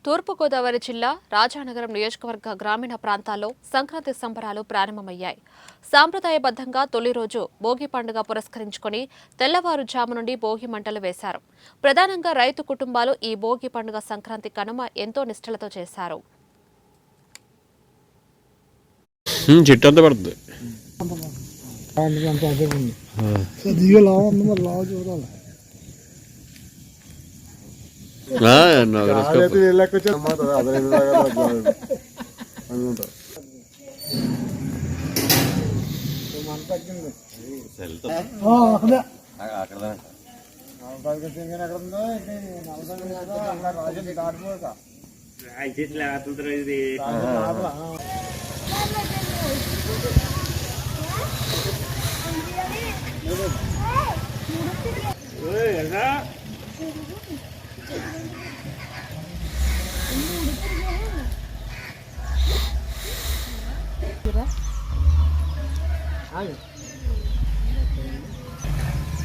తూర్పుగోదావరి జిల్లా రాజానగరం నియోజకవర్గ గ్రామీణ ప్రాంతాల్లో సంక్రాంతి సంబరాలు ప్రారంభమయ్యాయి. సాంప్రదాయబద్ధంగా తొలి రోజు భోగి పండుగ పురస్కరించుకుని తెల్లవారుజాము నుండి భోగి మంటలు వేశారు. ప్రధానంగా రైతు కుటుంబాలు ఈ భోగి పండుగ సంక్రాంతి కనుమ ఎంతో నిష్ఠలతో చేశారు.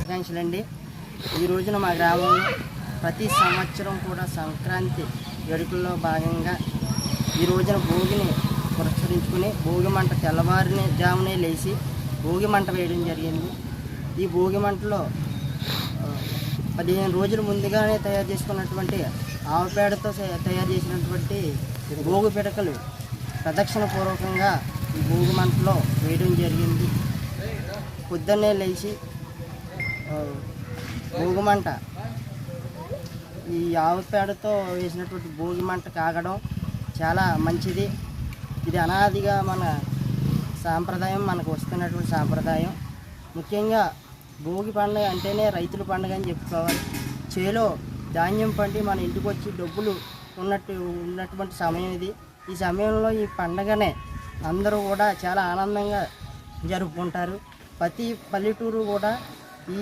ఆకాంక్షలండి. ఈ రోజున మా గ్రామంలో ప్రతి సంవత్సరం కూడా సంక్రాంతి వేడుకల్లో భాగంగా ఈ రోజున భోగిని పురస్కరించుకుని భోగి మంట తెల్లవారిని జామునే లేచి భోగి మంట వేయడం జరిగింది. ఈ భోగి మంటలో 15 రోజుల ముందుగానే తయారు చేసుకున్నటువంటి ఆవు పేడతో తయారు చేసినటువంటి భోగి పిడకలు ప్రదక్షిణ పూర్వకంగా ఈ భోగి మంటలో వేయడం జరిగింది. పొద్దున్నే లేచి భోగి మంట ఈ ఆవు పేడతో వేసినటువంటి భోగి మంట కాగడం చాలా మంచిది. ఇది అనాదిగా మన సాంప్రదాయం, మనకు వస్తున్నటువంటి సాంప్రదాయం. ముఖ్యంగా భోగి పండుగ అంటేనే రైతుల పండుగ అని చెప్పుకోవాలి. చేలో ధాన్యం పండి మన ఇంటికి వచ్చి డబ్బులు ఉన్నటువంటి సమయం ఇది. ఈ సమయంలో ఈ పండుగనే అందరూ కూడా చాలా ఆనందంగా జరుపుకుంటారు. ప్రతి పల్లెటూరు కూడా ఈ